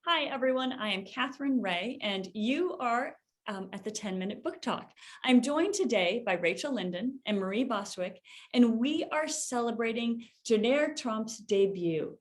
Hi, everyone. I am Katherine Reay, and you are at the 10-Minute Book Talk. I'm joined today by Rachel Linden and Marie Bostwick, and we are celebrating Janyre Tromp's debut,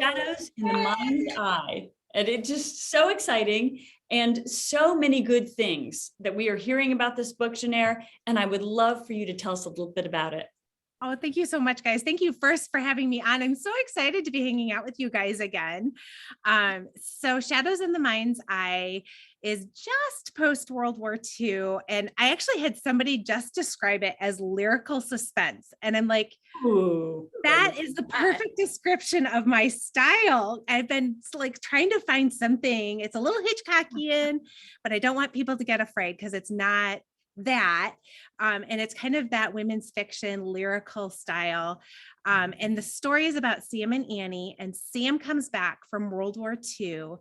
Shadows in the Mind's Eye. And it's just so exciting and so many good things that we are hearing about this book, Janyre, and I would love for you to tell us a little bit about it. Oh, thank you so much, guys. Thank you first for having me on. I'm so excited to be hanging out with you guys again. So Shadows in the Mind's Eye is just post World War II. And I actually had somebody just describe it as lyrical suspense. And I'm like, Ooh, that is the perfect description of my style. I've been like trying to find something. It's a little Hitchcockian, but I don't want people to get afraid because it's not that. And it's kind of that women's fiction lyrical style. And the story is about Sam and Annie, and Sam comes back from World War II,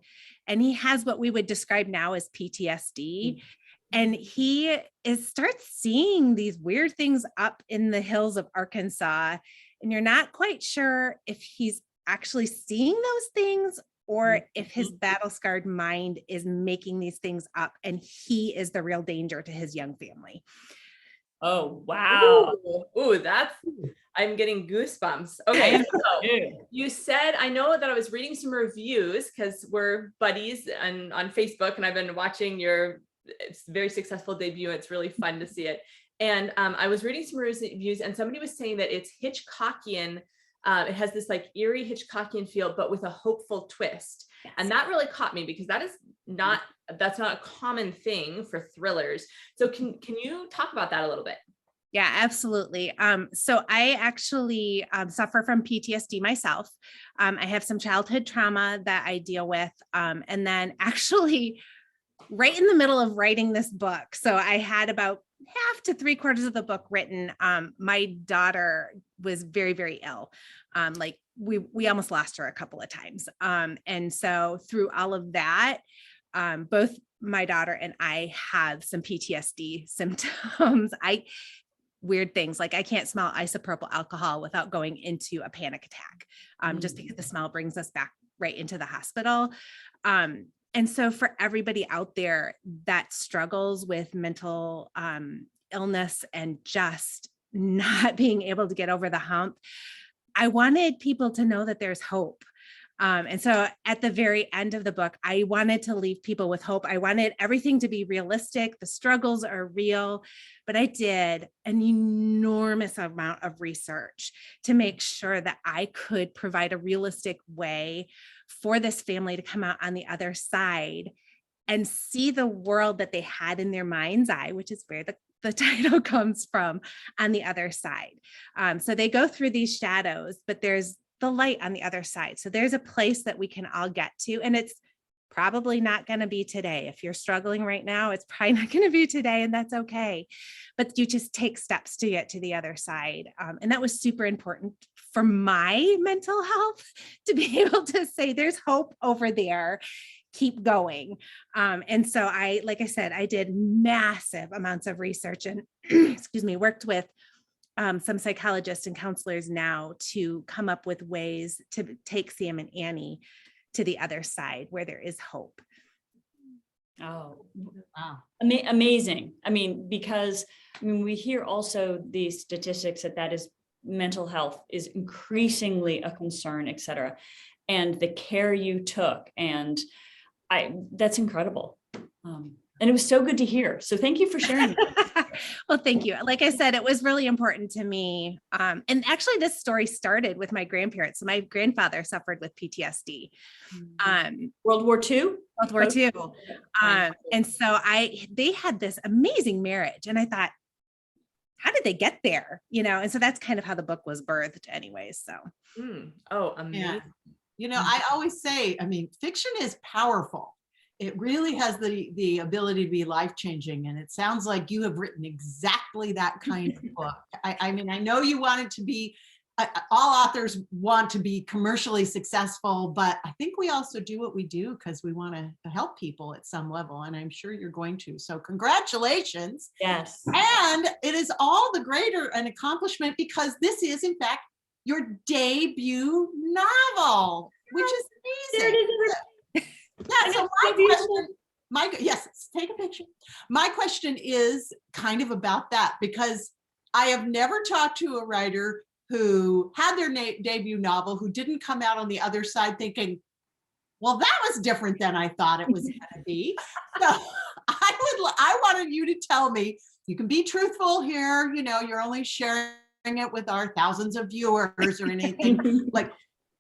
and he has what we would describe now as PTSD. And he starts seeing these weird things up in the hills of Arkansas. And you're not quite sure if he's actually seeing those things or if his battle-scarred mind is making these things up and he is the real danger to his young family. Oh, wow. Ooh, I'm getting goosebumps. Okay, so you said, I know that I was reading some reviews because we're buddies on Facebook, and I've been watching your very successful debut. It's really fun to see it. And I was reading some reviews, and somebody was saying that it's Hitchcockian. It has this like eerie Hitchcockian feel, but with a hopeful twist. Yes. And that really caught me because that's not a common thing for thrillers. So can you talk about that a little bit? Yeah, absolutely. So I actually suffer from PTSD myself. I have some childhood trauma that I deal with. And then actually right in the middle of writing this book, so I had about half to 3/4 of the book written. My daughter was very, very ill. Like we almost lost her a couple of times. And so through all of that, both my daughter and I have some PTSD symptoms. Weird things like I can't smell isopropyl alcohol without going into a panic attack, just because the smell brings us back right into the hospital. And so for everybody out there that struggles with mental illness and just not being able to get over the hump, I wanted people to know that there's hope. And so at the very end of the book, I wanted to leave people with hope. I wanted everything to be realistic. The struggles are real, but I did an enormous amount of research to make sure that I could provide a realistic way for this family to come out on the other side and see the world that they had in their mind's eye, which is where the title comes from, on the other side. So they go through these shadows, but there's the light on the other side. So there's a place that we can all get to, and it's probably not going to be today. If you're struggling right now, it's probably not going to be today, and that's okay. But you just take steps to get to the other side. And that was super important for my mental health, to be able to say there's hope over there. Keep going. And so like I said, I did massive amounts of research and excuse me, worked with some psychologists and counselors now to come up with ways to take Sam and Annie to the other side where there is hope. Oh, wow. Amazing. I mean, because we hear also these statistics that is mental health is increasingly a concern, et cetera. And the care you took, and that's incredible. And it was so good to hear. So thank you for sharing that. Well, thank you. Like I said, it was really important to me. And actually this story started with my grandparents. So my grandfather suffered with PTSD. World War II? World War II. And so they had this amazing marriage. And I thought, how did they get there? And so that's kind of how the book was birthed anyways. So. Oh, amazing. Yeah. I always say, fiction is powerful. It really has the ability to be life-changing. And it sounds like you have written exactly that kind of book. I know you wanted to be, all authors want to be commercially successful, but I think we also do what we do because we want to help people at some level. And I'm sure you're going to. So congratulations. Yes. And it is all the greater an accomplishment because this is, in fact, your debut novel, which is amazing. Yeah, so yes, take a picture. My question is kind of about that, because I have never talked to a writer who had their debut novel who didn't come out on the other side thinking, well, that was different than I thought it was going to be. So I wanted you to tell me, you can be truthful here, you're only sharing it with our thousands of viewers or anything. Like,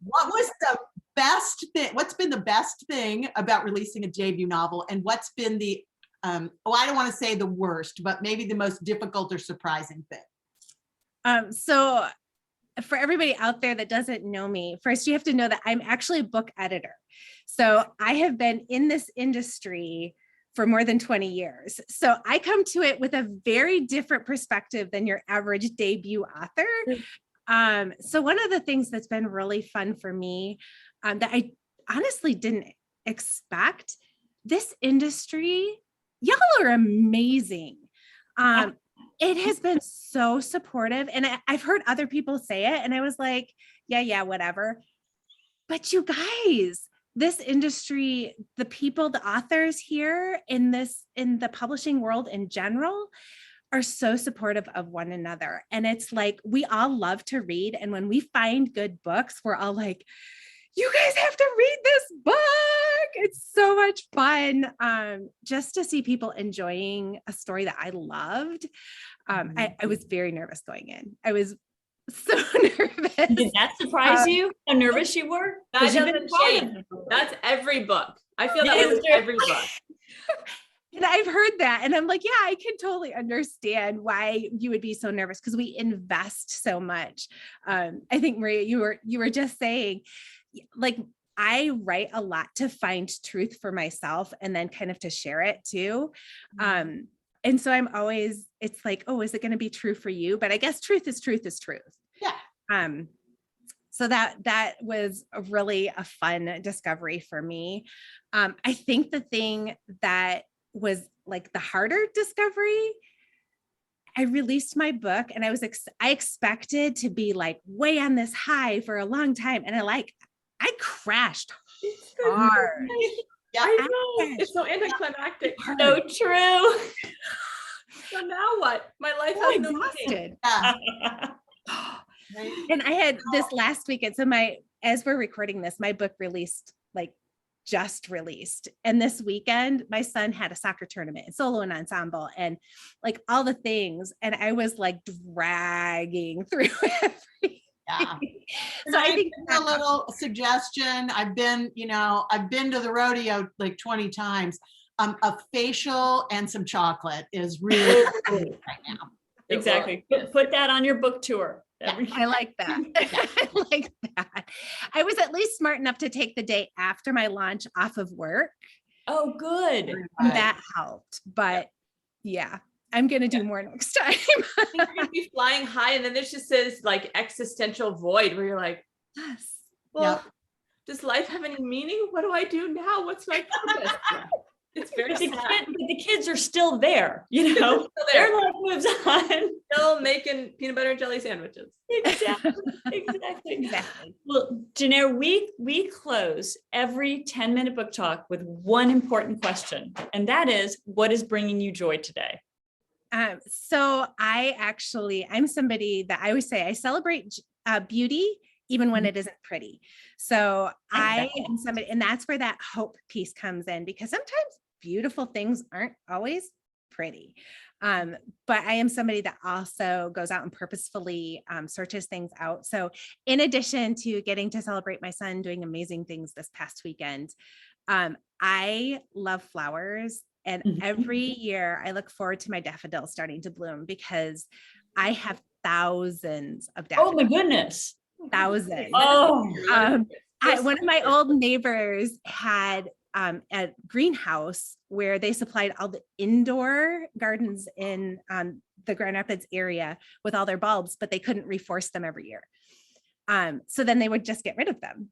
what was the best thing? What's been the best thing about releasing a debut novel? And what's been the, I don't want to say the worst, but maybe the most difficult or surprising thing? So for everybody out there that doesn't know me, first you have to know that I'm actually a book editor. So I have been in this industry for more than 20 years. So I come to it with a very different perspective than your average debut author. So one of the things that's been really fun for me, that I honestly didn't expect, this industry, y'all are amazing. It has been so supportive, and I've heard other people say it, and I was like, yeah, whatever. But you guys, this industry, the people, the authors here in the publishing world in general, are so supportive of one another. And it's like, we all love to read. And when we find good books, we're all like, you guys have to read this book. It's so much fun. Just to see people enjoying a story that I loved. I was very nervous going in. I was so nervous. Did that surprise you? How nervous you were? That doesn't change. That's every book. I feel that with every book. And I've heard that, and I'm like, yeah, I can totally understand why you would be so nervous, because we invest so much. I think, Maria, you were just saying, like, I write a lot to find truth for myself and then kind of to share it too. And so I'm always, it's like, oh, is it going to be true for you? But I guess truth is truth is truth. Yeah. So that was really a fun discovery for me. I think the thing that was like the harder discovery, I released my book and I expected to be like way on this high for a long time. And I crashed hard. Yeah, I know. It's so anticlimactic. So true. So now what? My life has no meaning. And I had this last weekend. So as we're recording this, my book just released. And this weekend, my son had a soccer tournament and solo and ensemble and like all the things. And I was like dragging through everything. Yeah. So I think a little suggestion. I've been to the rodeo like 20 times. A facial and some chocolate is really good right now. Exactly. Put that on your book tour. Yeah, I like that. I like that. I was at least smart enough to take the day after my launch off of work. Oh, good. And that helped. But yeah, I'm going to do more next time. You're going to be flying high, and then there's just this like existential void where you're like, yes. Well, does life have any meaning? What do I do now? What's my purpose? It's very sad. The kids are still there, their life moves on. Still making peanut butter and jelly sandwiches. Exactly. Well, Janyre, we close every 10-minute book talk with one important question, and that is, what is bringing you joy today? So I'm somebody that I always say I celebrate beauty even when it isn't pretty. So I am somebody, and that's where that hope piece comes in, because sometimes beautiful things aren't always pretty. But I am somebody that also goes out and purposefully searches things out. So in addition to getting to celebrate my son doing amazing things this past weekend, I love flowers. And every year I look forward to my daffodils starting to bloom, because I have thousands of daffodils. Oh my goodness. Thousands. Oh, one of my old neighbors had a greenhouse where they supplied all the indoor gardens in the Grand Rapids area with all their bulbs, but they couldn't reforest them every year. So then they would just get rid of them.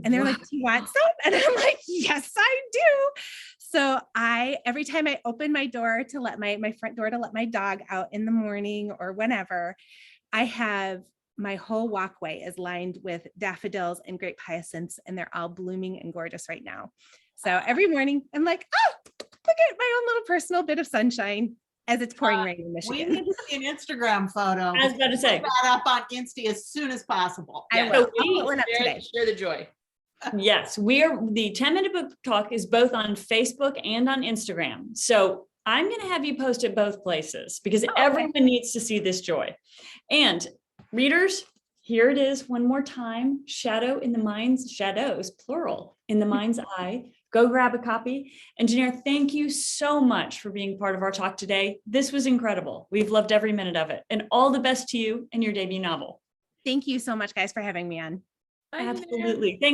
And they're like, do you want some? And I'm like, yes, I do. So every time I open my door to let my front door to let my dog out in the morning or whenever, I have my whole walkway is lined with daffodils and grape hyacinths, and they're all blooming and gorgeous right now. So every morning I'm like, oh, look at my own little personal bit of sunshine as it's pouring rain in We Michigan. need to see an Instagram photo. I was about to say, Put that up on Insta as soon as possible. I Yeah, will. so I'll put one up today. share the joy. yes, the 10-minute book talk is both on Facebook and on Instagram. So I'm going to have you post it both places because everyone needs to see this joy. And readers, here it is one more time. Shadows, plural, in the mind's eye. Go grab a copy. And Janyre, thank you so much for being part of our talk today. This was incredible. We've loved every minute of it. And all the best to you and your debut novel. Thank you so much, guys, for having me on. Bye, Janyre. Absolutely. Thank